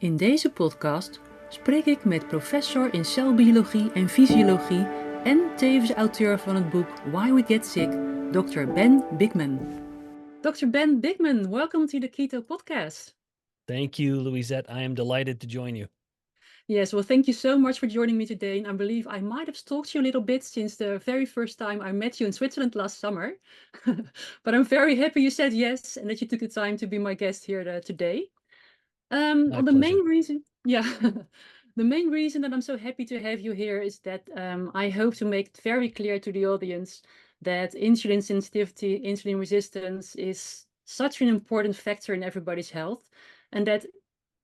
In deze podcast spreek ik met professor in celbiologie en fysiologie en tevens auteur van het boek Why We Get Sick, Dr. Ben Bikman. Dr. Ben Bikman, welcome to the Keto Podcast. Thank you, Louisette. I am delighted to join you. Yes, well, thank you so much for joining me today. And I believe I might have stalked you a little bit since the very first time I met you in Switzerland last summer. But I'm very happy you said yes and that you took the time to be my guest here today. My The pleasure. main reason, yeah, the main reason that I'm so happy to have you here is that I hope to make it very clear to the audience that insulin sensitivity, insulin resistance is such an important factor in everybody's health, and that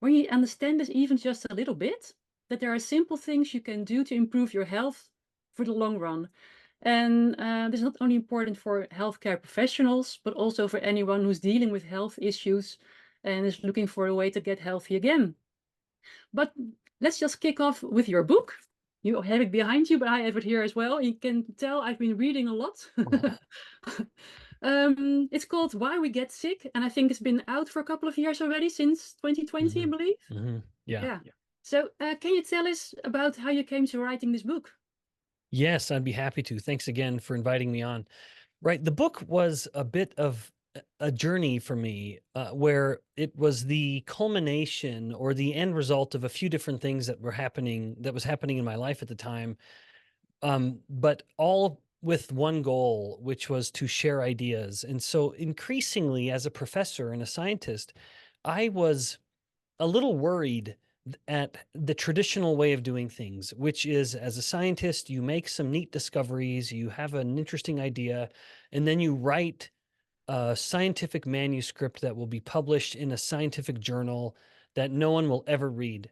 when you understand this even just a little bit, that there are simple things you can do to improve your health for the long run. And this is not only important for healthcare professionals, but also for anyone who's dealing with health issues and is looking for a way to get healthy again. But let's just kick off with your book. You have it behind you, but I have it here as well. You can tell I've been reading a lot. It's called Why We Get Sick, and I think it's been out for a couple of years already, since 2020, I believe. Yeah. Yeah. So can you tell us about how you came to writing this book? Yes, I'd be happy to. Thanks again for inviting me on. Right. The book was a bit of a journey for me where it was the culmination or the end result of a few different things that was happening in my life at the time. But all with one goal, which was to share ideas. And so increasingly as a professor and a scientist, I was a little worried at the traditional way of doing things, which is as a scientist, you make some neat discoveries, you have an interesting idea, and then you write a scientific manuscript that will be published in a scientific journal that no one will ever read.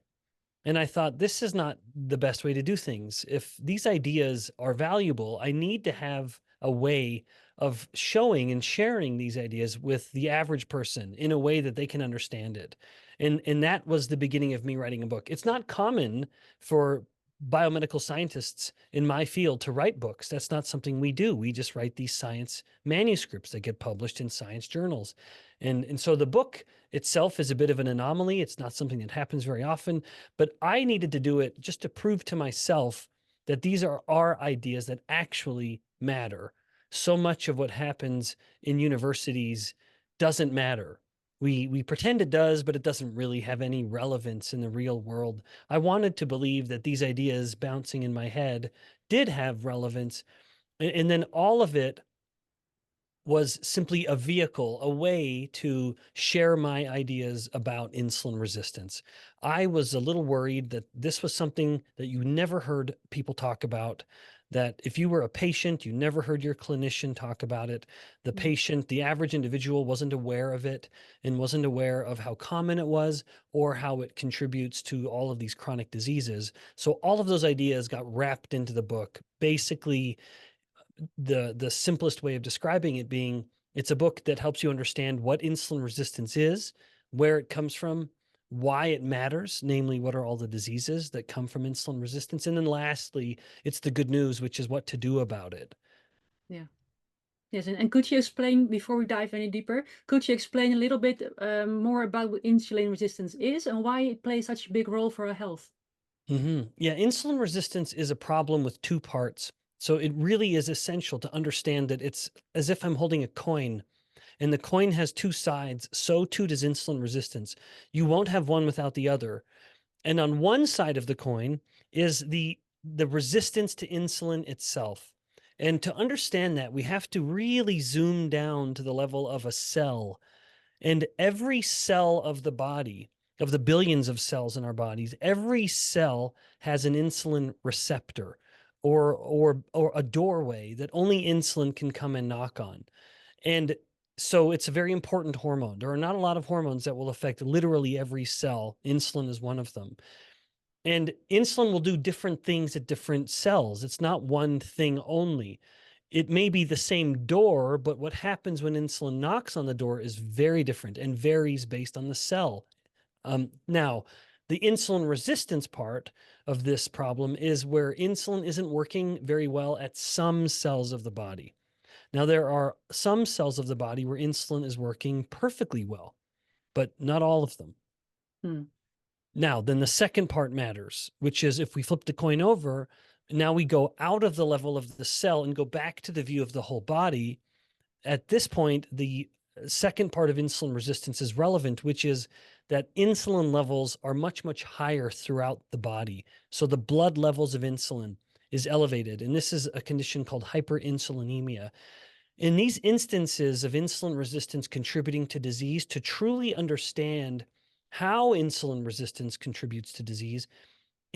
And I thought, this is not the best way to do things. If these ideas are valuable, I need to have a way of showing and sharing these ideas with the average person in a way that they can understand it. And that was the beginning of me writing a book. It's not common for biomedical scientists in my field to write books. That's not something we do. We just write these science manuscripts that get published in science journals. And so the book itself is a bit of an anomaly. It's not something that happens very often, but I needed to do it just to prove to myself that these are our ideas that actually matter. So much of what happens in universities doesn't matter. We pretend it does, but it doesn't really have any relevance in the real world. I wanted to believe that these ideas bouncing in my head did have relevance, and then all of it was simply a vehicle, a way to share my ideas about insulin resistance. I was a little worried that this was something that you never heard people talk about, that if you were a patient, you never heard your clinician talk about it. The patient, the average individual wasn't aware of it and wasn't aware of how common it was or how it contributes to all of these chronic diseases. So all of those ideas got wrapped into the book. Basically, the simplest way of describing it being, it's a book that helps you understand what insulin resistance is, where it comes from, why it matters, namely what are all the diseases that come from insulin resistance, and then lastly, it's the good news, which is what to do about it. Yeah. Yes, and could you explain, before we dive any deeper, could you explain a little bit more about what insulin resistance is and why it plays such a big role for our health? Yeah, insulin resistance is a problem with two parts. So it really is essential to understand that it's as if I'm holding a coin, and the coin has two sides. So too does insulin resistance. You won't have one without the other. And on one side of the coin is the resistance to insulin itself. And to understand that, we have to really zoom down to the level of a cell. And every cell of the body, of the billions of cells in our bodies, every cell has an insulin receptor or a doorway that only insulin can come and knock on. And so it's a very important hormone. There are not a lot of hormones that will affect literally every cell. Insulin is one of them. And insulin will do different things at different cells. It's not one thing only. It may be the same door, but what happens when insulin knocks on the door is very different and varies based on the cell. Now, the insulin resistance part of this problem is where insulin isn't working very well at some cells of the body. Now, there are some cells of the body where insulin is working perfectly well, but not all of them. Hmm. Now, then the second part matters, which is if we flip the coin over, now we go out of the level of the cell and go back to the view of the whole body. At this point, the second part of insulin resistance is relevant, which is that insulin levels are much, much higher throughout the body. So the blood levels of insulin is elevated. And this is a condition called hyperinsulinemia. In these instances of insulin resistance contributing to disease, to truly understand how insulin resistance contributes to disease,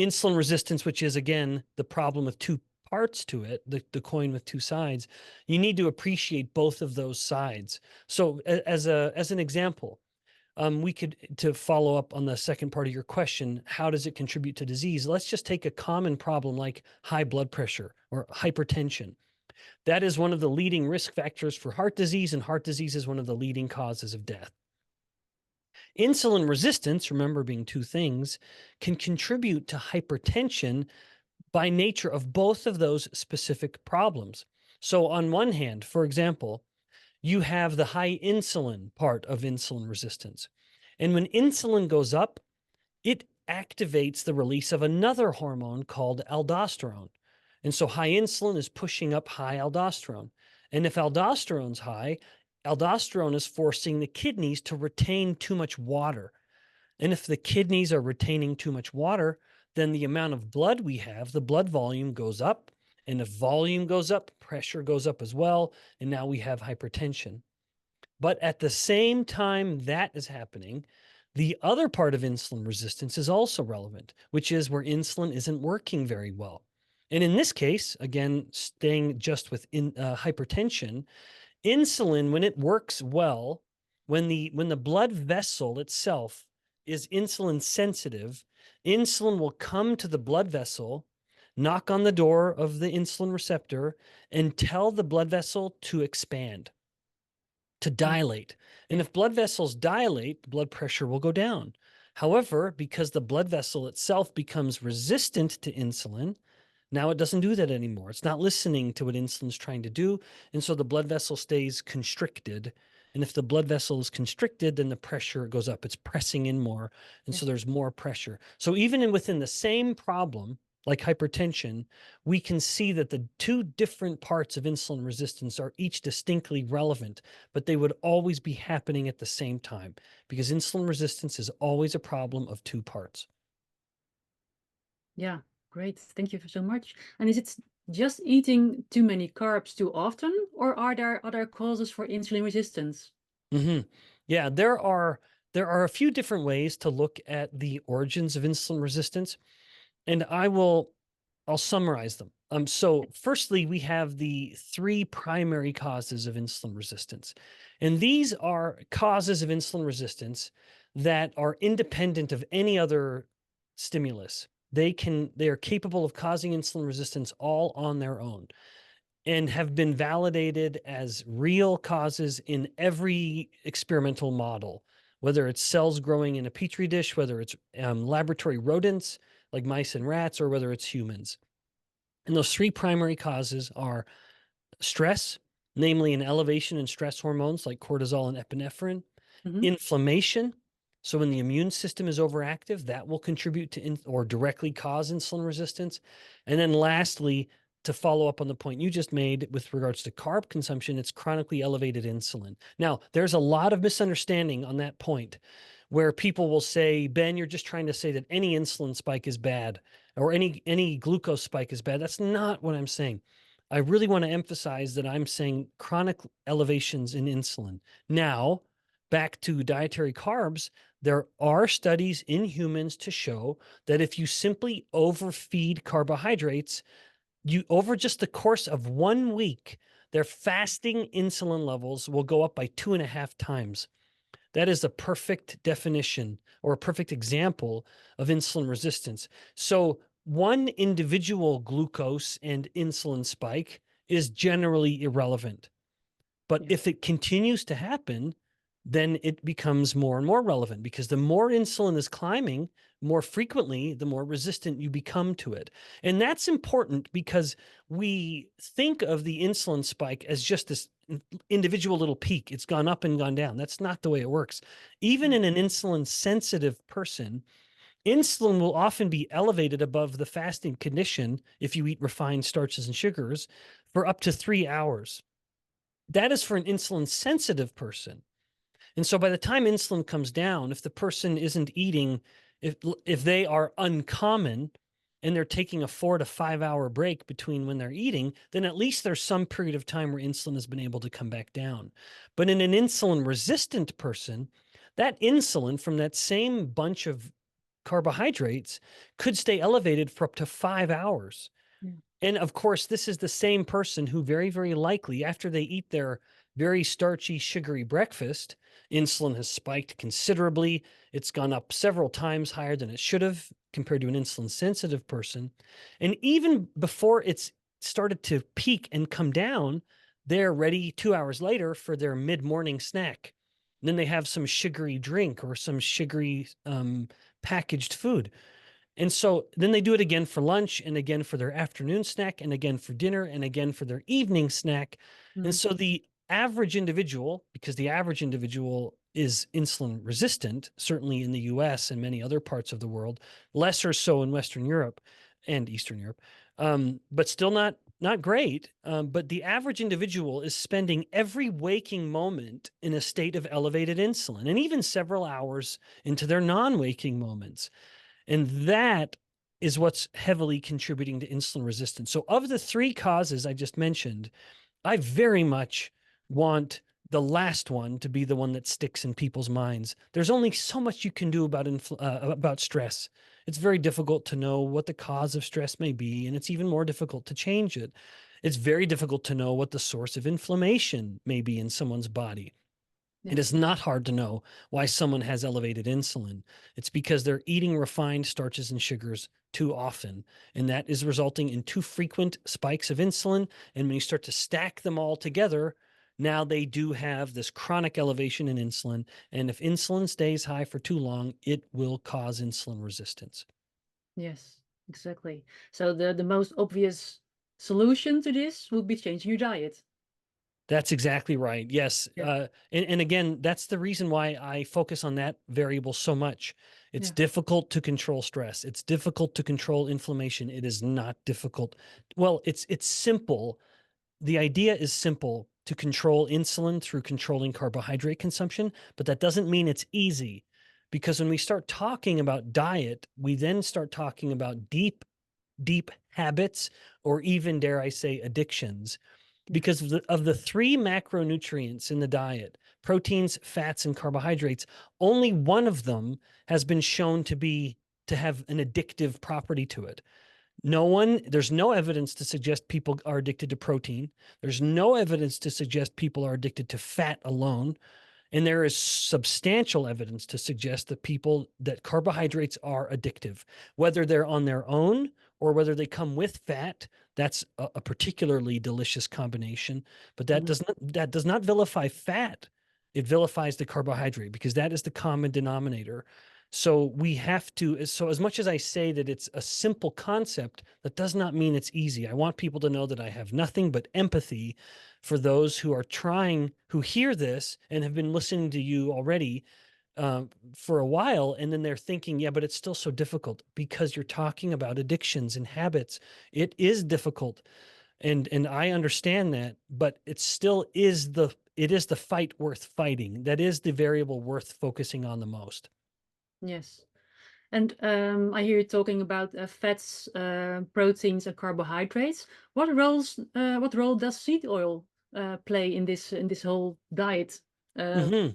insulin resistance, which is, again, the problem with two parts to it, the coin with two sides, you need to appreciate both of those sides. So as an example, we could, to follow up on the second part of your question, how does it contribute to disease? Let's just take a common problem like high blood pressure or hypertension. That is one of the leading risk factors for heart disease, and heart disease is one of the leading causes of death. Insulin resistance, remember being two things, can contribute to hypertension by nature of both of those specific problems. So on one hand, for example, you have the high insulin part of insulin resistance. And when insulin goes up, it activates the release of another hormone called aldosterone. And so high insulin is pushing up high aldosterone. And if aldosterone's high, aldosterone is forcing the kidneys to retain too much water. And if the kidneys are retaining too much water, then the amount of blood we have, the blood volume goes up. And if volume goes up, pressure goes up as well. And now we have hypertension. But at the same time that is happening, the other part of insulin resistance is also relevant, which is where insulin isn't working very well. And in this case, again, staying just with hypertension, insulin, when it works well, when the blood vessel itself is insulin sensitive, insulin will come to the blood vessel, knock on the door of the insulin receptor, and tell the blood vessel to expand, to dilate. And if blood vessels dilate, blood pressure will go down. However, because the blood vessel itself becomes resistant to insulin, now it doesn't do that anymore. It's not listening to what insulin's trying to do. And so the blood vessel stays constricted. And if the blood vessel is constricted, then the pressure goes up. It's pressing in more. And so there's more pressure. So even within the same problem, like hypertension, we can see that the two different parts of insulin resistance are each distinctly relevant, but they would always be happening at the same time because insulin resistance is always a problem of two parts. Yeah, great. Thank you so much. And is it just eating too many carbs too often, or are there other causes for insulin resistance? Yeah, there are a few different ways to look at the origins of insulin resistance, and I'll summarize them. So firstly, we have the three primary causes of insulin resistance. And these are causes of insulin resistance that are independent of any other stimulus. They are capable of causing insulin resistance all on their own and have been validated as real causes in every experimental model, whether it's cells growing in a petri dish, whether it's laboratory rodents like mice and rats, or whether it's humans. And those three primary causes are stress, namely an elevation in stress hormones like cortisol and epinephrine, inflammation. So when the immune system is overactive, that will contribute to or directly cause insulin resistance. And then lastly, to follow up on the point you just made with regards to carb consumption, it's chronically elevated insulin. Now, there's a lot of misunderstanding on that point where people will say, Ben, you're just trying to say that any insulin spike is bad or any glucose spike is bad. That's not what I'm saying. I really want to emphasize that I'm saying chronic elevations in insulin. Now, back to dietary carbs, there are studies in humans to show that if you simply overfeed carbohydrates, over just the course of 1 week, their fasting insulin levels will go up by 2.5 times. That is a perfect definition or a perfect example of insulin resistance. So one individual glucose and insulin spike is generally irrelevant. But if it continues to happen, then it becomes more and more relevant because the more insulin is climbing more frequently, the more resistant you become to it. And that's important because we think of the insulin spike as just this individual little peak. It's gone up and gone down. That's not the way it works. Even in an insulin sensitive person, Insulin will often be elevated above the fasting condition if you eat refined starches and sugars for up to 3 hours. That is for an insulin sensitive person. And so by the time insulin comes down, if the person isn't eating, if they are uncommon and they're taking a 4 to 5 hour break between when they're eating, then at least there's some period of time where insulin has been able to come back down. But in an insulin resistant person, that insulin from that same bunch of carbohydrates could stay elevated for up to 5 hours. Yeah. And of course, this is the same person who very, very likely, after they eat their very starchy, sugary breakfast, insulin has spiked considerably. It's gone up several times higher than it should have compared to an insulin sensitive person. And even before it's started to peak and come down, they're ready 2 hours later for their mid morning snack. And then they have some sugary drink or some sugary packaged food. And so then they do it again for lunch and again for their afternoon snack and again for dinner and again for their evening snack. And Mm. so the average individual, because the average individual is insulin resistant, certainly in the US and many other parts of the world, lesser so in Western Europe and Eastern Europe, but still not great. But the average individual is spending every waking moment in a state of elevated insulin and even several hours into their non-waking moments. And that is what's heavily contributing to insulin resistance. So, of the three causes I just mentioned, I very much want the last one to be the one that sticks in people's minds. There's only so much you can do about stress. It's very difficult to know what the cause of stress may be, and it's even more difficult to change it. It's very difficult to know what the source of inflammation may be in someone's body. Yeah. It is not hard to know why someone has elevated insulin. It's because they're eating refined starches and sugars too often, and that is resulting in too frequent spikes of insulin. And when you start to stack them all together, now they do have this chronic elevation in insulin. And if insulin stays high for too long, it will cause insulin resistance. Yes, exactly. So the most obvious solution to this would be changing your diet. That's exactly right. Yes. Yeah. And again, that's the reason why I focus on that variable so much. It's Yeah. difficult to control stress. It's difficult to control inflammation. It is not difficult. Well, it's simple. The idea is simple to control insulin through controlling carbohydrate consumption, but that doesn't mean it's easy. Because when we start talking about diet, we then start talking about deep, deep habits, or even, dare I say, addictions. Yeah. Because of the three macronutrients in the diet, proteins, fats, and carbohydrates, only one of them has been shown to have an addictive property to it. There's no evidence to suggest people are addicted to protein. There's no evidence to suggest people are addicted to fat alone. And there is substantial evidence to suggest that carbohydrates are addictive, whether they're on their own or whether they come with fat. That's a particularly delicious combination, but that Mhm. does not vilify fat. It vilifies the carbohydrate because that is the common denominator. So we have to, so as much as I say that it's a simple concept, that does not mean it's easy. I want people to know that I have nothing but empathy for those who are who hear this and have been listening to you already for a while, and then they're thinking, yeah, but it's still so difficult because you're talking about addictions and habits. It is difficult, and I understand that, but it still is the fight worth fighting. That is the variable worth focusing on the most. Yes. And I hear you talking about fats, proteins, and carbohydrates. What role does seed oil play in this whole diet? Uh, Hmm.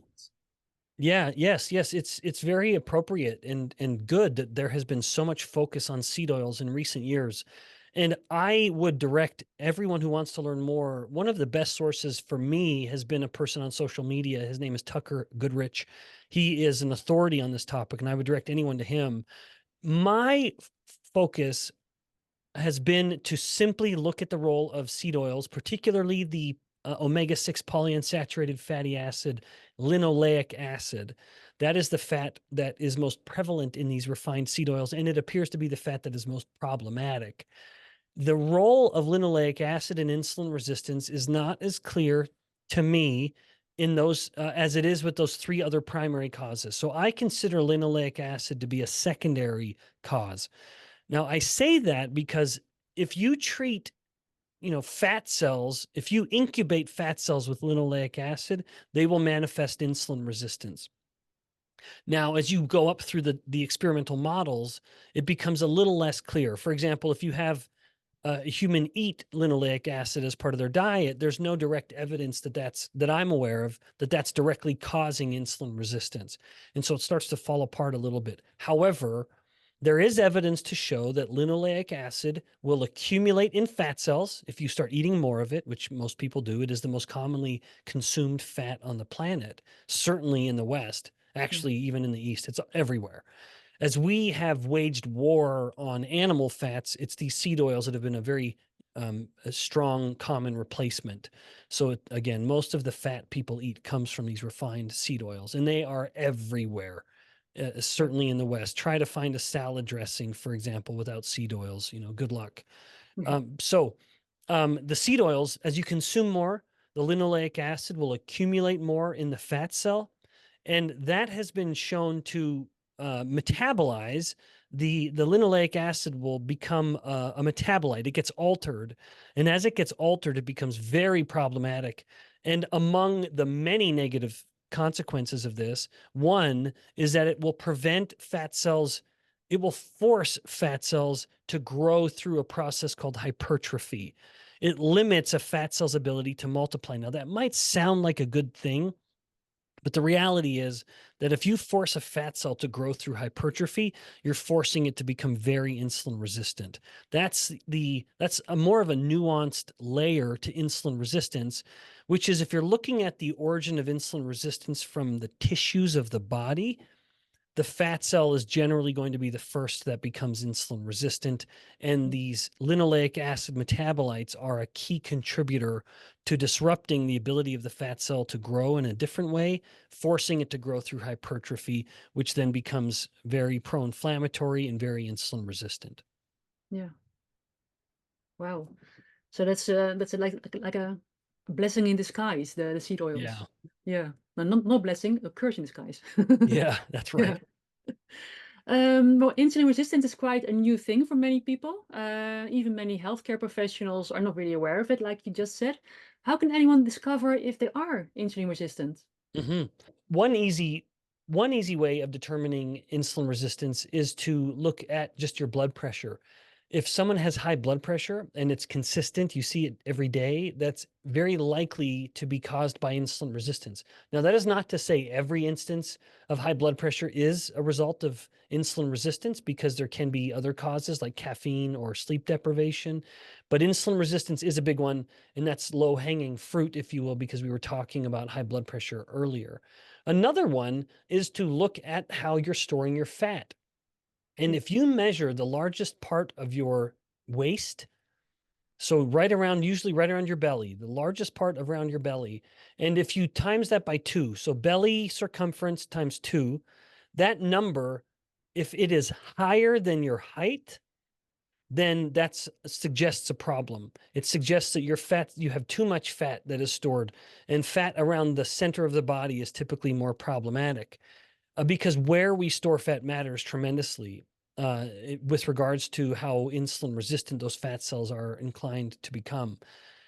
Yeah, yes. It's very appropriate and good that there has been so much focus on seed oils in recent years. And I would direct everyone who wants to learn more. One of the best sources for me has been a person on social media. His name is Tucker Goodrich. He is an authority on this topic, and I would direct anyone to him. My focus has been to simply look at the role of seed oils, particularly the omega-6 polyunsaturated fatty acid, linoleic acid. That is the fat that is most prevalent in these refined seed oils, and it appears to be the fat that is most problematic. The role of linoleic acid in insulin resistance is not as clear to me in those as it is with those three other primary causes. So I consider linoleic acid to be a secondary cause. Now, I say that because if you treat, fat cells, if you incubate fat cells with linoleic acid, they will manifest insulin resistance. Now, as you go up through the experimental models, it becomes a little less clear. For example, if you have a human eat linoleic acid as part of their diet, there's no direct evidence that I'm aware of that's directly causing insulin resistance. And so it starts to fall apart a little bit. However, there is evidence to show that linoleic acid will accumulate in fat cells if you start eating more of it, which most people do. It is the most commonly consumed fat on the planet, certainly in the West, actually, even in the East. It's everywhere. As we have waged war on animal fats, it's these seed oils that have been a very a strong common replacement. So again, most of the fat people eat comes from these refined seed oils, and they are everywhere. Certainly in the West, try to find a salad dressing, for example, without seed oils. Good luck. The seed oils, as you consume more, the linoleic acid will accumulate more in the fat cell, and that has been shown to metabolize. The linoleic acid will become a metabolite. It gets altered, and as it gets altered, it becomes very problematic. And among the many negative consequences of this, one is that it will prevent fat cells. It will force fat cells to grow through a process called hypertrophy. It limits a fat cell's ability to multiply. Now, that might sound like a good thing, but the reality is that if you force a fat cell to grow through hypertrophy, you're forcing it to become very insulin resistant. That's a more of a nuanced layer to insulin resistance, which is if you're looking at the origin of insulin resistance from the tissues of the body, the fat cell is generally going to be the first that becomes insulin resistant. And these linoleic acid metabolites are a key contributor to disrupting the ability of the fat cell to grow in a different way, forcing it to grow through hypertrophy, which then becomes very pro-inflammatory and very insulin resistant. Yeah. Wow. So that's like a blessing in disguise, the seed oils. Yeah. Yeah. No, not blessing, a curse in disguise. Yeah, that's right. Well, insulin resistance is quite a new thing for many people. Even many healthcare professionals are not really aware of it, like you just said. How can anyone discover if they are insulin resistant? Mm-hmm. One easy way of determining insulin resistance is to look at just your blood pressure. If someone has high blood pressure and it's consistent, you see it every day, that's very likely to be caused by insulin resistance. Now, that is not to say every instance of high blood pressure is a result of insulin resistance, because there can be other causes like caffeine or sleep deprivation. But insulin resistance is a big one, and that's low-hanging fruit, if you will, because we were talking about high blood pressure earlier. Another one is to look at how you're storing your fat. And if you measure the largest part of your waist, so usually right around your belly, the largest part around your belly, and if you times that by 2, so belly circumference times 2, that number, if it is higher than your height, then that suggests a problem. It suggests that you have too much fat that is stored, and fat around the center of the body is typically more problematic. Because where we store fat matters tremendously with regards to how insulin resistant those fat cells are inclined to become.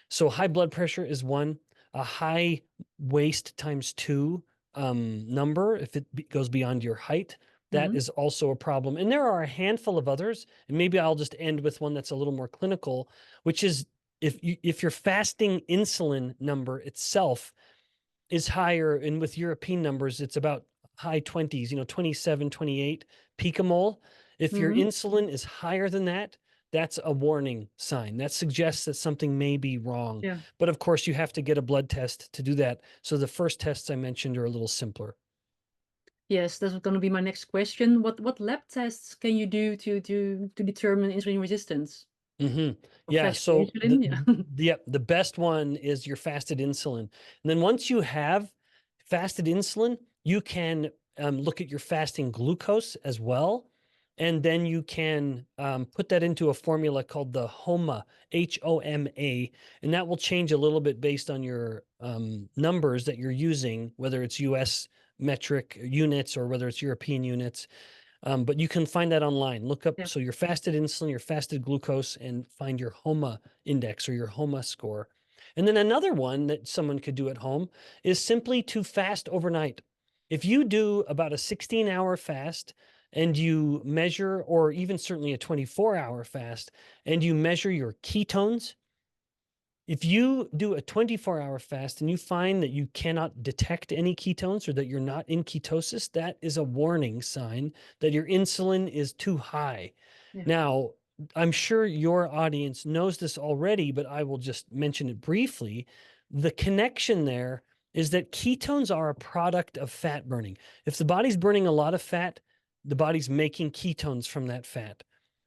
So high blood pressure is one. A high waist times 2 number, if it goes beyond your height, that is also a problem. And there are a handful of others, and maybe I'll just end with one that's a little more clinical, which is if your fasting insulin number itself is higher, and with European numbers, it's about high 20s, 27, 28 picomole. If your insulin is higher than that, that's a warning sign. That suggests that something may be wrong. Yeah. But of course, you have to get a blood test to do that. So the first tests I mentioned are a little simpler. Yes, that's going to be my next question. What lab tests can you do to determine insulin resistance? Or Yeah. fasting So insulin? Yeah. the best one is your fasted insulin. And then once you have fasted insulin, you can look at your fasting glucose as well. And then you can put that into a formula called the HOMA, HOMA, and that will change a little bit based on your numbers that you're using, whether it's US metric units or whether it's European units. But you can find that online. Look up, Yeah. so your fasted insulin, your fasted glucose, and find your HOMA index or your HOMA score. And then another one that someone could do at home is simply to fast overnight. If you do about a 16-hour fast and you measure, or even certainly a 24-hour fast, and you measure your ketones, if you do a 24-hour fast and you find that you cannot detect any ketones or that you're not in ketosis, that is a warning sign that your insulin is too high. Yeah. Now, I'm sure your audience knows this already, but I will just mention it briefly. The connection there is that ketones are a product of fat burning. If the body's burning a lot of fat, the body's making ketones from that fat.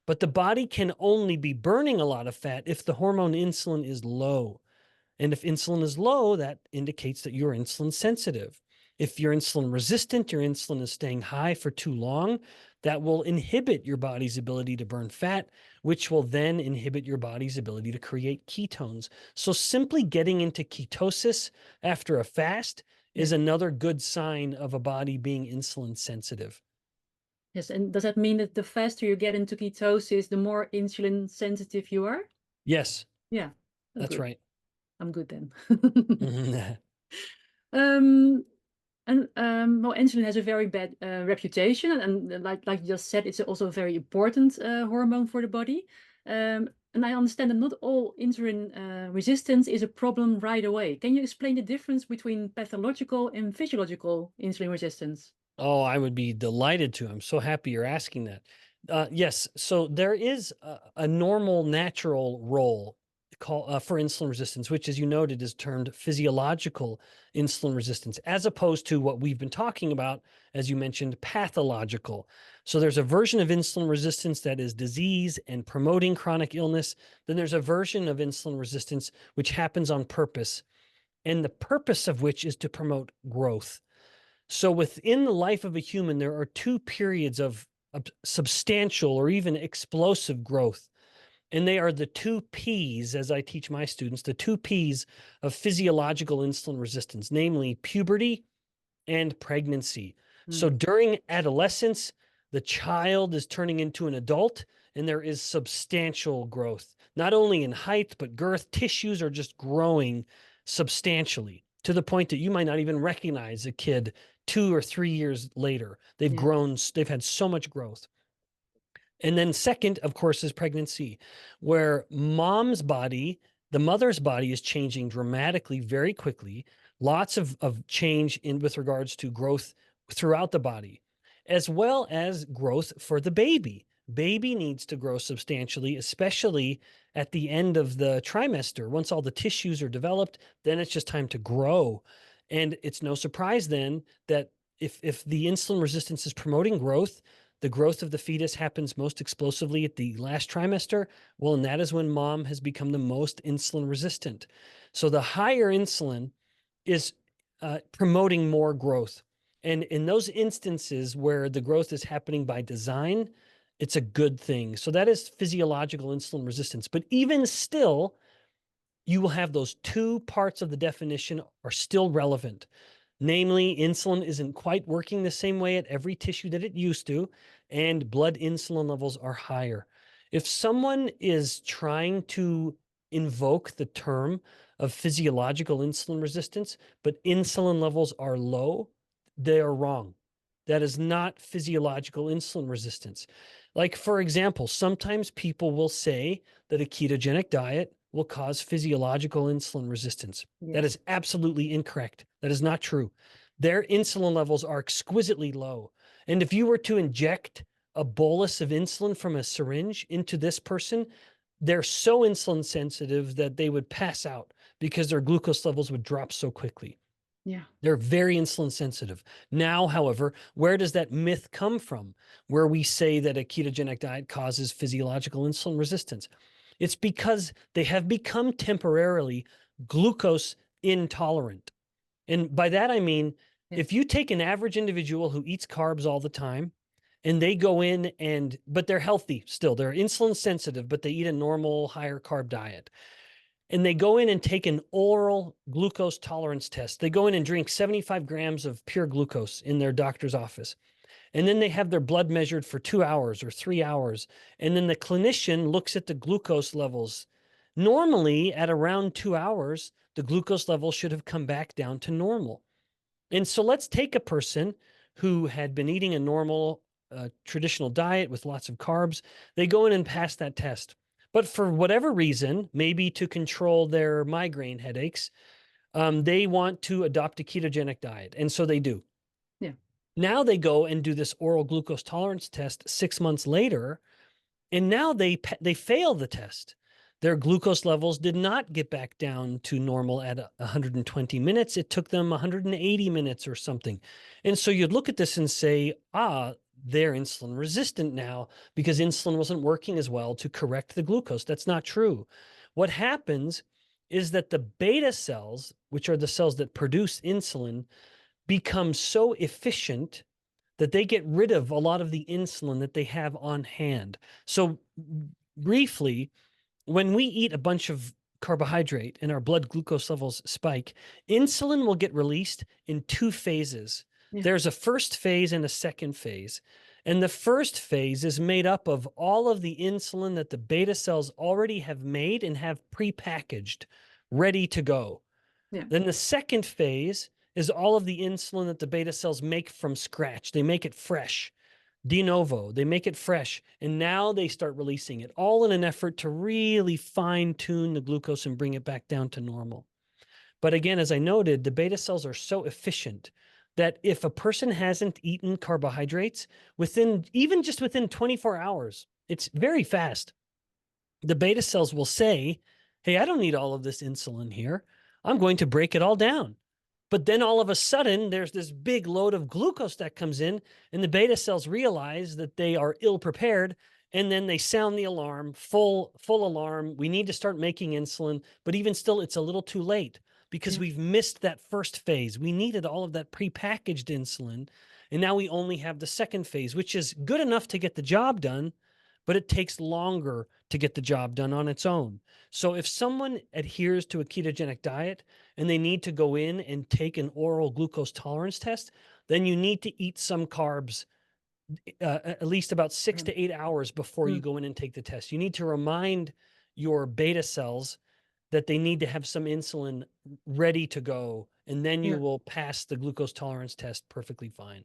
But the body can only be burning a lot of fat if the hormone insulin is low. And if insulin is low, that indicates that you're insulin sensitive. If you're insulin resistant, your insulin is staying high for too long, that will inhibit your body's ability to burn fat, which will then inhibit your body's ability to create ketones. So simply getting into ketosis after a fast is another good sign of a body being insulin sensitive. Yes, and does that mean that the faster you get into ketosis, the more insulin sensitive you are? Yes, Yeah. Oh, that's good. right. I'm good then. Mhm. Well, insulin has a very bad reputation, and like you just said, it's also a very important hormone for the body. And I understand that not all insulin resistance is a problem right away. Can you explain the difference between pathological and physiological insulin resistance? Oh, I would be delighted to. I'm so happy you're asking that. Yes, so there is a normal, natural role for insulin resistance, which, as you noted, is termed physiological insulin resistance, as opposed to what we've been talking about, as you mentioned, pathological. So there's a version of insulin resistance that is disease and promoting chronic illness. Then there's a version of insulin resistance which happens on purpose, and the purpose of which is to promote growth. So within the life of a human, there are two periods of substantial or even explosive growth. And they are the two P's, as I teach my students, the two P's of physiological insulin resistance, namely puberty and pregnancy. So during adolescence, the child is turning into an adult and there is substantial growth, not only in height, but girth. Tissues are just growing substantially to the point that you might not even recognize a kid 2 or 3 years later. They've grown, they've had so much growth. And then second, of course, is pregnancy, where mom's body, the mother's body is changing dramatically very quickly. Lots of change with regards to growth throughout the body, as well as growth for the baby. Baby needs to grow substantially, especially at the end of the trimester. Once all the tissues are developed, then it's just time to grow. And it's no surprise then that if the insulin resistance is promoting growth, the growth of the fetus happens most explosively at the last trimester. Well, and that is when mom has become the most insulin resistant. So the higher insulin is promoting more growth. And in those instances where the growth is happening by design, it's a good thing. So that is physiological insulin resistance. But even still, you will have those two parts of the definition are still relevant. Namely, insulin isn't quite working the same way at every tissue that it used to, and blood insulin levels are higher. If someone is trying to invoke the term of physiological insulin resistance, but insulin levels are low, they are wrong. That is not physiological insulin resistance. Like, for example, sometimes people will say that a ketogenic diet will cause physiological insulin resistance. That is absolutely incorrect. That is not true. Their insulin levels are exquisitely low. And if you were to inject a bolus of insulin from a syringe into this person, they're so insulin sensitive that they would pass out because their glucose levels would drop so quickly. Yeah. They're very insulin sensitive. Now, however, where does that myth come from, where we say that a ketogenic diet causes physiological insulin resistance? It's because they have become temporarily glucose intolerant. And by that, I mean, if you take an average individual who eats carbs all the time and they go in but they're healthy still. They're insulin sensitive, but they eat a normal higher carb diet. And they go in and take an oral glucose tolerance test. They go in and drink 75 grams of pure glucose in their doctor's office. And then they have their blood measured for 2 hours or 3 hours. And then the clinician looks at the glucose levels. Normally, at around 2 hours, the glucose level should have come back down to normal. And so let's take a person who had been eating a normal traditional diet with lots of carbs. They go in and pass that test. But for whatever reason, maybe to control their migraine headaches, they want to adopt a ketogenic diet. And so they do. Yeah. Now they go and do this oral glucose tolerance test 6 months later, and now they fail the test. Their glucose levels did not get back down to normal at 120 minutes. It took them 180 minutes or something. And so you'd look at this and say, they're insulin resistant now because insulin wasn't working as well to correct the glucose. That's not true. What happens is that the beta cells, which are the cells that produce insulin, become so efficient that they get rid of a lot of the insulin that they have on hand. So briefly, when we eat a bunch of carbohydrate and our blood glucose levels spike, insulin will get released in 2 phases. Yeah. There's a first phase and a second phase. And the first phase is made up of all of the insulin that the beta cells already have made and have prepackaged, ready to go. Yeah. Then the second phase is all of the insulin that the beta cells make from scratch. They make it fresh, de novo. They make it fresh. And now they start releasing it, all in an effort to really fine tune the glucose and bring it back down to normal. But again, as I noted, the beta cells are so efficient that if a person hasn't eaten carbohydrates even just within 24 hours, it's very fast. The beta cells will say, hey, I don't need all of this insulin here. I'm going to break it all down. But then all of a sudden, there's this big load of glucose that comes in, and the beta cells realize that they are ill prepared, and then they sound the alarm, full alarm. We need to start making insulin, but even still, it's a little too late because we've missed that first phase. We needed all of that prepackaged insulin, and now we only have the second phase, which is good enough to get the job done, but it takes longer to get the job done on its own. So if someone adheres to a ketogenic diet and they need to go in and take an oral glucose tolerance test, then you need to eat some carbs at least about 6 to 8 hours before you go in and take the test. You need to remind your beta cells that they need to have some insulin ready to go, and then you will pass the glucose tolerance test perfectly fine.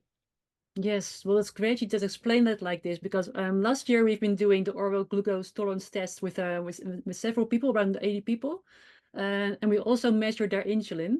Yes, well, it's great you just explained that like this, because last year we've been doing the oral glucose tolerance test with several people, around 80 people, and we also measured their insulin.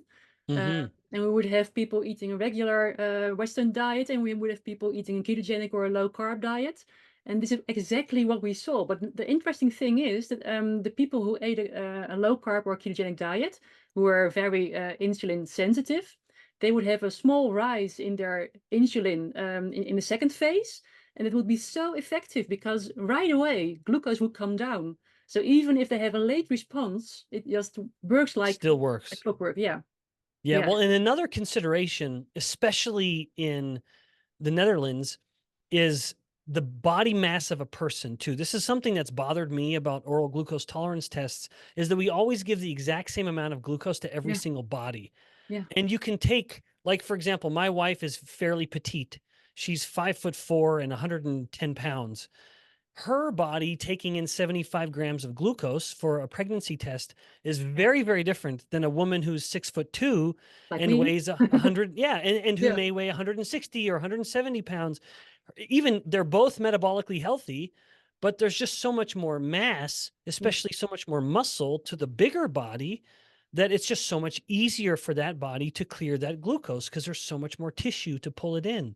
And we would have people eating a regular Western diet, and we would have people eating a ketogenic or a low carb diet. And this is exactly what we saw. But the interesting thing is that the people who ate a low carb or ketogenic diet, who were very insulin sensitive, they would have a small rise in their insulin in the second phase. And it would be so effective because right away, glucose would come down. So even if they have a late response, it just works like still works. a clockwork. Yeah. Yeah. Well, and another consideration, especially in the Netherlands, is the body mass of a person too. This is something that's bothered me about oral glucose tolerance tests, is that we always give the exact same amount of glucose to every single body. Yeah. And you can take, like, for example, my wife is fairly petite. She's 5'4" and 110 pounds. Her body taking in 75 grams of glucose for a pregnancy test is very, very different than a woman who's 6'2" Like and me. weighs 100, and who may weigh 160 or 170 pounds. Even they're both metabolically healthy, but there's just so much more mass, especially so much more muscle to the bigger body, that it's just so much easier for that body to clear that glucose because there's so much more tissue to pull it in.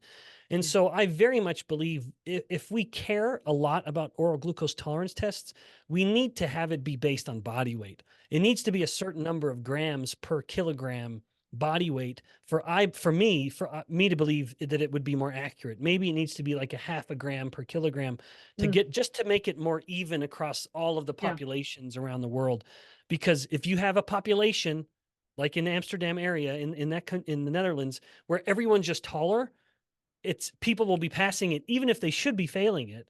And so I very much believe if we care a lot about oral glucose tolerance tests, we need to have it be based on body weight. It needs to be a certain number of grams per kilogram body weight for me to believe that it would be more accurate. Maybe it needs to be like a half a gram per kilogram to make it more even across all of the populations around the world. Because if you have a population like in the Amsterdam area, in the Netherlands, where everyone's just taller, it's people will be passing it even if they should be failing it.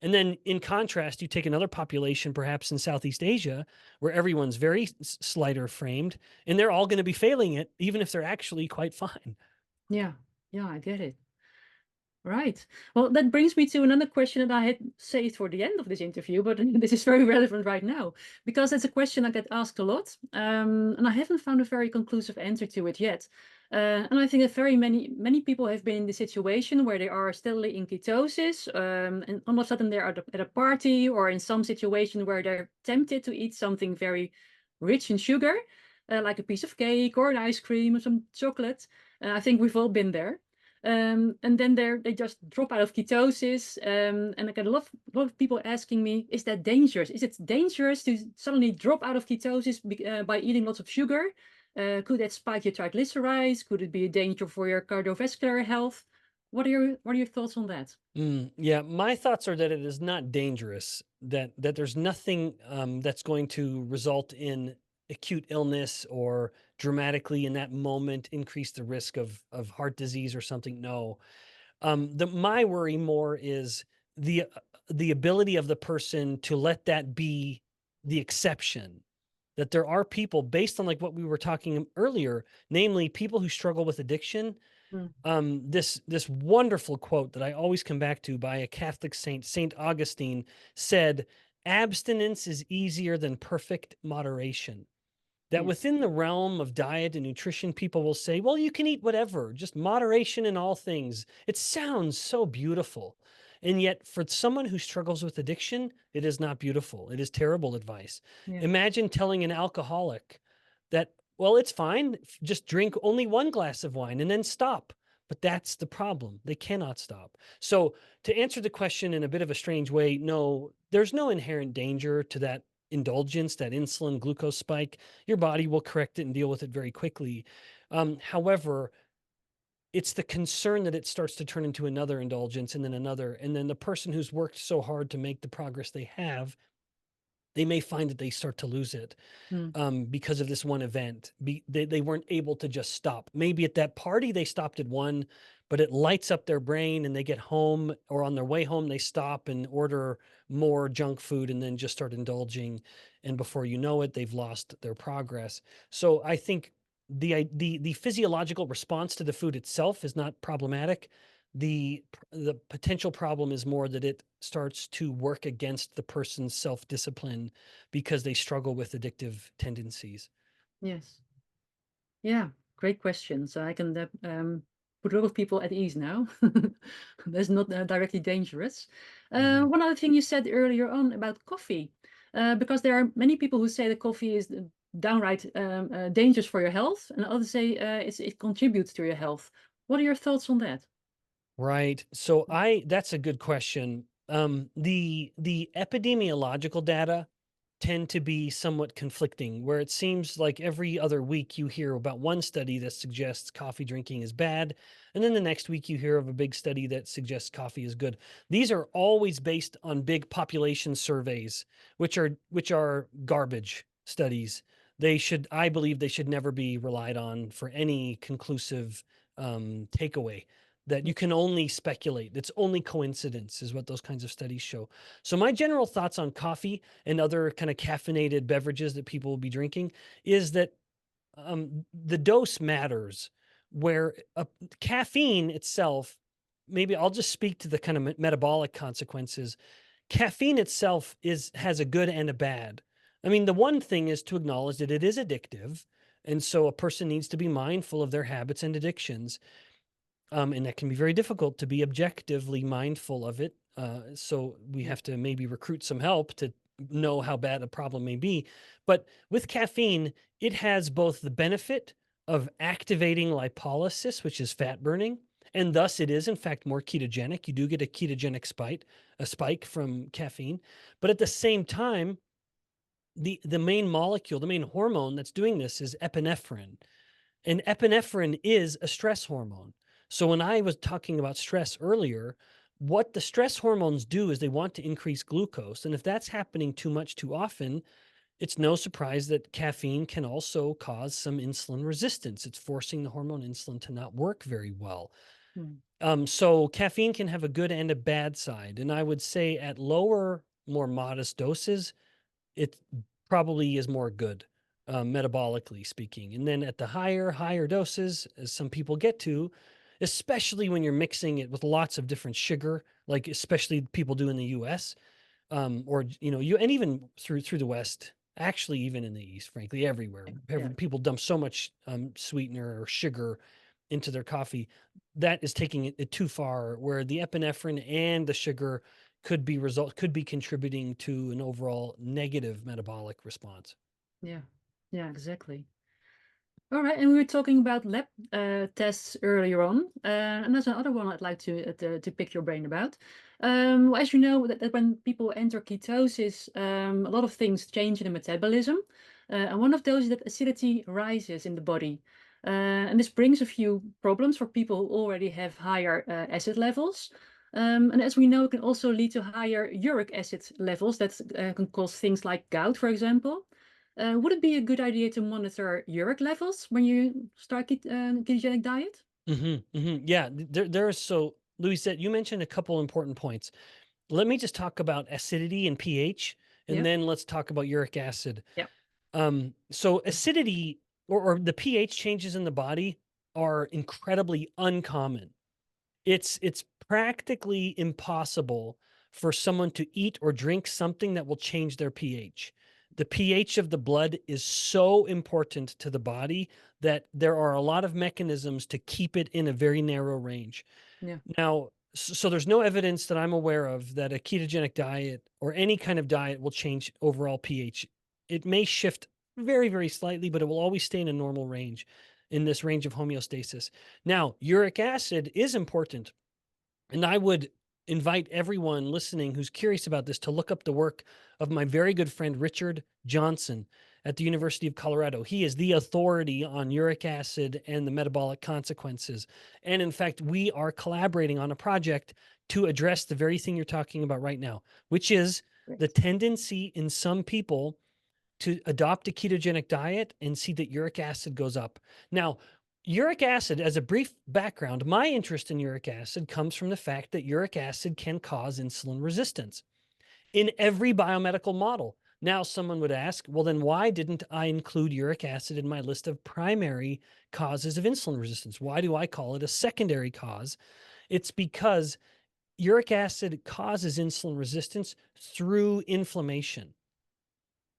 And then in contrast, you take another population, perhaps in Southeast Asia, where everyone's very slighter framed, and they're all going to be failing it, even if they're actually quite fine. Yeah, yeah, I get it. Right. Well, that brings me to another question that I had saved for the end of this interview, but this is very relevant right now because it's a question I get asked a lot, and I haven't found a very conclusive answer to it yet. And I think that very many people have been in the situation where they are steadily in ketosis, and all of a sudden they're at a party or in some situation where they're tempted to eat something very rich in sugar, like a piece of cake or an ice cream or some chocolate. I think we've all been there. And then they just drop out of ketosis. And I get a lot of people asking me, is that dangerous? Is it dangerous to suddenly drop out of ketosis by eating lots of sugar? Could that spike your triglycerides? Could it be a danger for your cardiovascular health? What are your thoughts on that? Yeah, my thoughts are that it is not dangerous, that there's nothing that's going to result in acute illness or dramatically in that moment increase the risk of heart disease or something. No. My worry more is the ability of the person to let that be the exception. That there are people based on like what we were talking earlier, namely people who struggle with addiction. Mm, This wonderful quote that I always come back to by a Catholic saint, Saint Augustine, said, "Abstinence is easier than perfect moderation." That yes. within the realm of diet and nutrition, people will say, well, you can eat whatever, just moderation in all things. It sounds so beautiful. And yet, for someone who struggles with addiction, it is not beautiful. It is terrible advice. Yeah. Imagine telling an alcoholic that, well, it's fine, just drink only one glass of wine and then stop. But that's the problem. They cannot stop. So, to answer the question in a bit of a strange way, no, there's no inherent danger to that indulgence, that insulin glucose spike. Your body will correct it and deal with it very quickly. However, it's the concern that it starts to turn into another indulgence and then another. And then the person who's worked so hard to make the progress they have, they may find that they start to lose it Mm, because of this one event. They weren't able to just stop. Maybe at that party they stopped at one, but it lights up their brain and they get home or on their way home they stop and order more junk food and then just start indulging. And before you know it, they've lost their progress. So I think the physiological response to the food itself is not problematic. The potential problem is more that it starts to work against the person's self-discipline because they struggle with addictive tendencies. yes. Yeah, great question. So I can put a lot of people at ease now. That's not directly dangerous. Mhm. One other thing you said earlier on about coffee, because there are many people who say that coffee is downright dangerous for your health, and others say it contributes to your health. What are your thoughts on that? Right. So that's a good question. The epidemiological data tend to be somewhat conflicting, where it seems like every other week you hear about one study that suggests coffee drinking is bad, and then the next week you hear of a big study that suggests coffee is good. These are always based on big population surveys, which are garbage studies. I believe they should never be relied on for any conclusive takeaway. That you Yes. can only speculate. It's only coincidence, is what those kinds of studies show. So my general thoughts on coffee and other kind of caffeinated beverages that people will be drinking is that the dose matters. Where caffeine itself, maybe I'll just speak to the kind of metabolic consequences. Caffeine itself has a good and a bad. I mean, the one thing is to acknowledge that it is addictive, and so a person needs to be mindful of their habits and addictions. And that can be very difficult to be objectively mindful of it. So we Yeah. have to maybe recruit some help to know how bad a problem may be. But with caffeine, it has both the benefit of activating lipolysis, which is fat burning, and thus it is in fact more ketogenic. You do get a ketogenic spike from caffeine, but at the same time, the main molecule, the main hormone that's doing this is epinephrine. And epinephrine is a stress hormone. So when I was talking about stress earlier, what the stress hormones do is they want to increase glucose. And if that's happening too much too often, it's no surprise that caffeine can also cause some insulin resistance. It's forcing the hormone insulin to not work very well. Hmm. So caffeine can have a good and a bad side. And I would say at lower, more modest doses, it probably is more good, metabolically speaking. And then at the higher doses, as some people get to, especially when you're mixing it with lots of different sugar, like especially people do in the US, or you and even through the West, actually even in the East, frankly, everywhere. Yeah. People dump so much sweetener or sugar into their coffee that is taking it too far, where the epinephrine and the sugar could be contributing to an overall negative metabolic response. Yeah. Yeah, exactly. All right, and we were talking about lab tests earlier on, and there's another one I'd like to pick your brain about. Well, as you know, that when people enter ketosis, a lot of things change in the metabolism, and one of those is that acidity rises in the body, and this brings a few problems for people who already have higher acid levels. And as we know, it can also lead to higher uric acid levels that can cause things like gout, for example. Would it be a good idea to monitor uric levels when you start ketogenic diet? Yeah, there's so Louis said you mentioned a couple important points. Let me just talk about acidity and pH, and Yeah. then let's talk about uric acid. Yeah. So acidity or the pH changes in the body are incredibly uncommon. It's practically impossible for someone to eat or drink something that will change their pH. The pH of the blood is so important to the body that there are a lot of mechanisms to keep it in a very narrow range. Yeah. Now, so there's no evidence that I'm aware of that a ketogenic diet or any kind of diet will change overall pH. It may shift very, very slightly, but it will always stay in a normal range, in this range of homeostasis. Now, uric acid is important. And I would invite everyone listening who's curious about this to look up the work of my very good friend Richard Johnson at the University of Colorado. He is the authority on uric acid and the metabolic consequences. And in fact, we are collaborating on a project to address the very thing you're talking about right now, which is the Great. tendency in some people to adopt a ketogenic diet and see that uric acid goes up. Now, uric acid, as a brief background, my interest in uric acid comes from the fact that uric acid can cause insulin resistance in every biomedical model. Now, someone would ask, well, then why didn't I include uric acid in my list of primary causes of insulin resistance? Why do I call it a secondary cause? It's because uric acid causes insulin resistance through inflammation.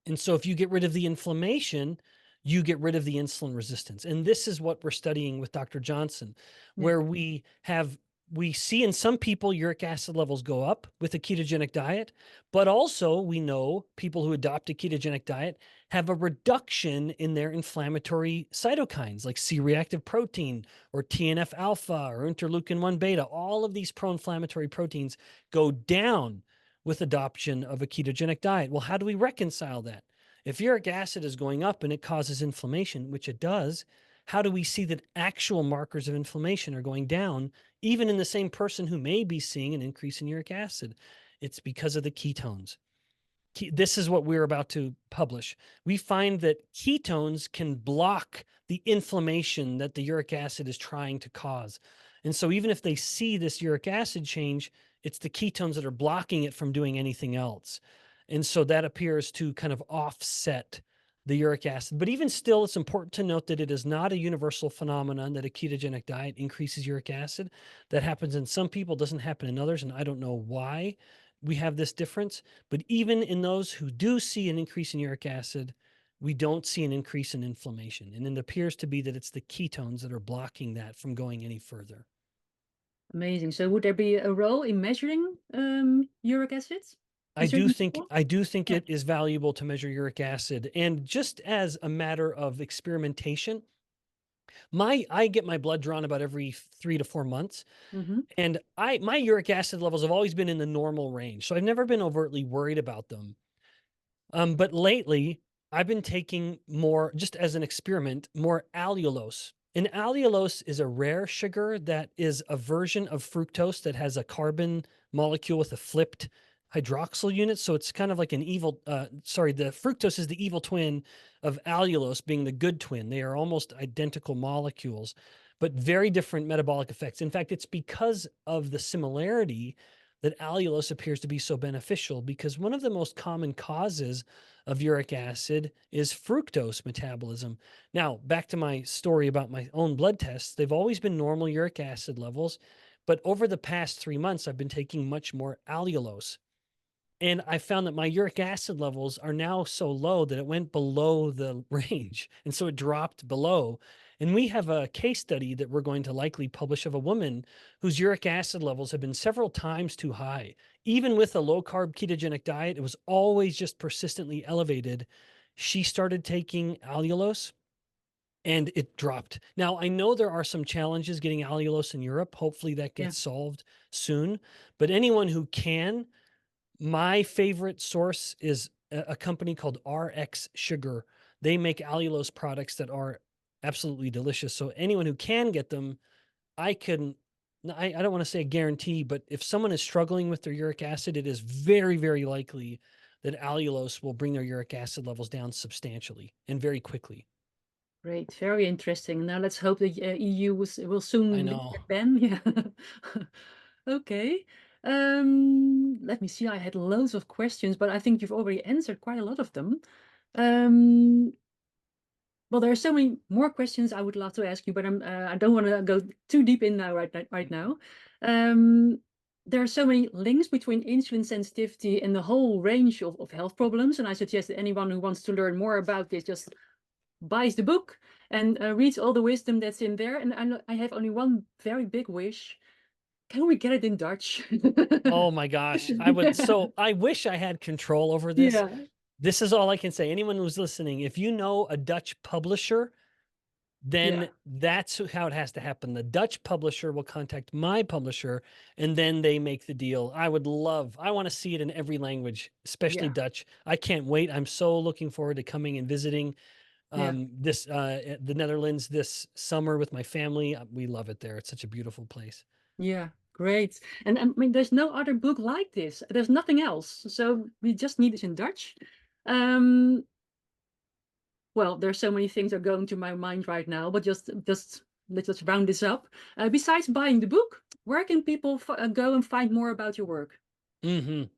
And so if you get rid of the inflammation, you get rid of the insulin resistance. And this is what we're studying with Dr. Johnson, Yeah. where we see in some people uric acid levels go up with a ketogenic diet, but also we know people who adopt a ketogenic diet have a reduction in their inflammatory cytokines like C-reactive protein or TNF alpha or interleukin 1 beta. All of these pro-inflammatory proteins go down with adoption of a ketogenic diet. Well, how do we reconcile that? If uric acid is going up and it causes inflammation, which it does, how do we see that actual markers of inflammation are going down, even in the same person who may be seeing an increase in uric acid? It's because of the ketones. This is what we're about to publish. We find that ketones can block the inflammation that the uric acid is trying to cause. And so even if they see this uric acid change, it's the ketones that are blocking it from doing anything else. And so that appears to kind of offset the uric acid. But even still, it's important to note that it is not a universal phenomenon that a ketogenic diet increases uric acid. That happens in some people, doesn't happen in others, and I don't know why we have this difference. But even in those who do see an increase in uric acid, we don't see an increase in inflammation. And it appears to be that it's the ketones that are blocking that from going any further. Amazing. So would there be a role in measuring uric acids in certain people? I do think Yeah. it is valuable to measure uric acid. And just as a matter of experimentation, I get my blood drawn about every 3 to 4 months. Mm-hmm. And my uric acid levels have always been in the normal range. So I've never been overtly worried about them. But lately, I've been taking more, just as an experiment, more allulose. And allulose is a rare sugar that is a version of fructose that has a carbon molecule with a flipped hydroxyl unit. So it's kind of like the fructose is the evil twin of allulose being the good twin. They are almost identical molecules. but very different metabolic effects. In fact, it's because of the similarity that allulose appears to be so beneficial, because one of the most common causes of uric acid is fructose metabolism. Now, back to my story about my own blood tests, they've always been normal uric acid levels, but over the past 3 months, I've been taking much more allulose. And I found that my uric acid levels are now so low that it went below the range. And so it dropped below. And we have a case study that we're going to likely publish of a woman whose uric acid levels have been several times too high. Even with a low carb ketogenic diet, it was always just persistently elevated. She started taking allulose and it dropped. Now, I know there are some challenges getting allulose in Europe. Hopefully that gets solved soon. But anyone who can, my favorite source is a company called RX Sugar. They make allulose products that are absolutely delicious. So anyone who can get them, I don't want to say a guarantee, but if someone is struggling with their uric acid, it is very, very likely that allulose will bring their uric acid levels down substantially and very quickly. Great, very interesting. Now let's hope the EU will I soon know. ban. Yeah. Okay. Let me see. I had loads of questions, but I think you've already answered quite a lot of them. Well, there are so many more questions I would love to ask you, but I don't want to go too deep in now right now. There are so many links between insulin sensitivity and the whole range of health problems, and I suggest that anyone who wants to learn more about this just buys the book and reads all the wisdom that's in there. And I have only one very big wish. Can we get it in Dutch? Oh my gosh. So I wish I had control over this. Yeah, This is all I can say. Anyone who's listening, if you know a Dutch publisher, then yeah, that's how it has to happen. The Dutch publisher will contact my publisher and then they make the deal. I want to see it in every language, especially yeah, Dutch. I can't wait. I'm so looking forward to coming and visiting yeah. the Netherlands this summer with my family. We love it there. It's such a beautiful place. Yeah, great. And I mean, there's no other book like this. There's nothing else. So we just need this in Dutch. Um, well, there's so many things are going to my mind right now, but just let's round this up. Besides buying the book, where can people go and find more about your work?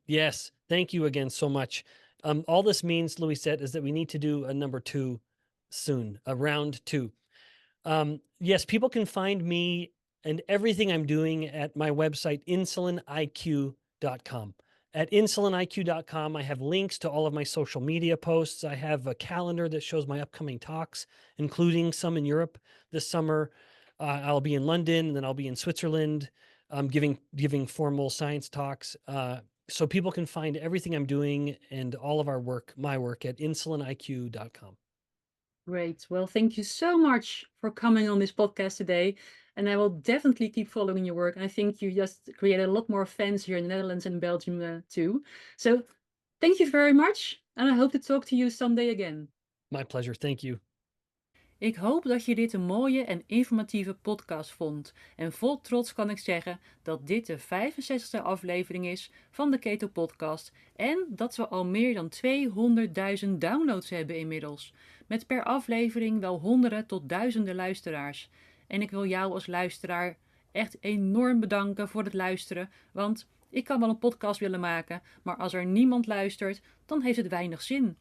Yes. Thank you again so much. All this means, Louisette, is that we need to do a number 2 soon, a round 2. Yes, people can find me and everything I'm doing at my website, insuliniq.com. At insuliniq.com, I have links to all of my social media posts. I have a calendar that shows my upcoming talks, including some in Europe this summer. I'll be in London, and then I'll be in Switzerland, giving formal science talks. So people can find everything I'm doing and all of my work at insuliniq.com. Great. Well, thank you so much for coming on this podcast today. And I will definitely keep following your work. And I think you just created a lot more fans here in the Netherlands and Belgium too. So thank you very much. And I hope to talk to you someday again. My pleasure. Thank you. Ik hoop dat je dit een mooie en informatieve podcast vond. En vol trots kan ik zeggen dat dit de 65e aflevering is van de Keto Podcast. En dat we al meer dan 200.000 downloads hebben inmiddels. Met per aflevering wel honderden tot duizenden luisteraars. En ik wil jou als luisteraar echt enorm bedanken voor het luisteren. Want ik kan wel een podcast willen maken, maar als er niemand luistert, dan heeft het weinig zin.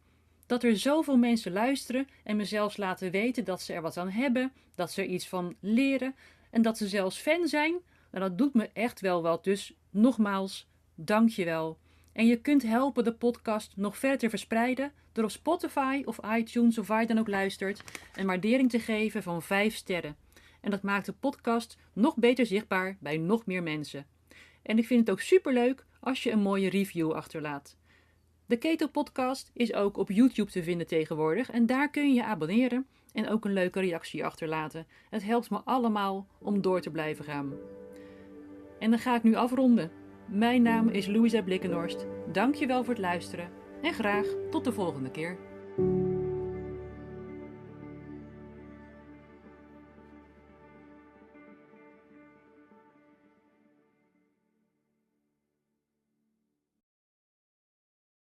Dat er zoveel mensen luisteren en me zelfs laten weten dat ze er wat aan hebben, dat ze er iets van leren en dat ze zelfs fan zijn, nou, dat doet me echt wel wat. Dus nogmaals, dank je wel. En je kunt helpen de podcast nog verder te verspreiden door op Spotify of iTunes of waar je dan ook luistert een waardering te geven van 5 sterren. En dat maakt de podcast nog beter zichtbaar bij nog meer mensen. En ik vind het ook superleuk als je een mooie review achterlaat. De Keto Podcast is ook op YouTube te vinden tegenwoordig en daar kun je je abonneren en ook een leuke reactie achterlaten. Het helpt me allemaal om door te blijven gaan. En dan ga ik nu afronden. Mijn naam is Louisa Blikkenhorst. Dank je wel voor het luisteren en graag tot de volgende keer.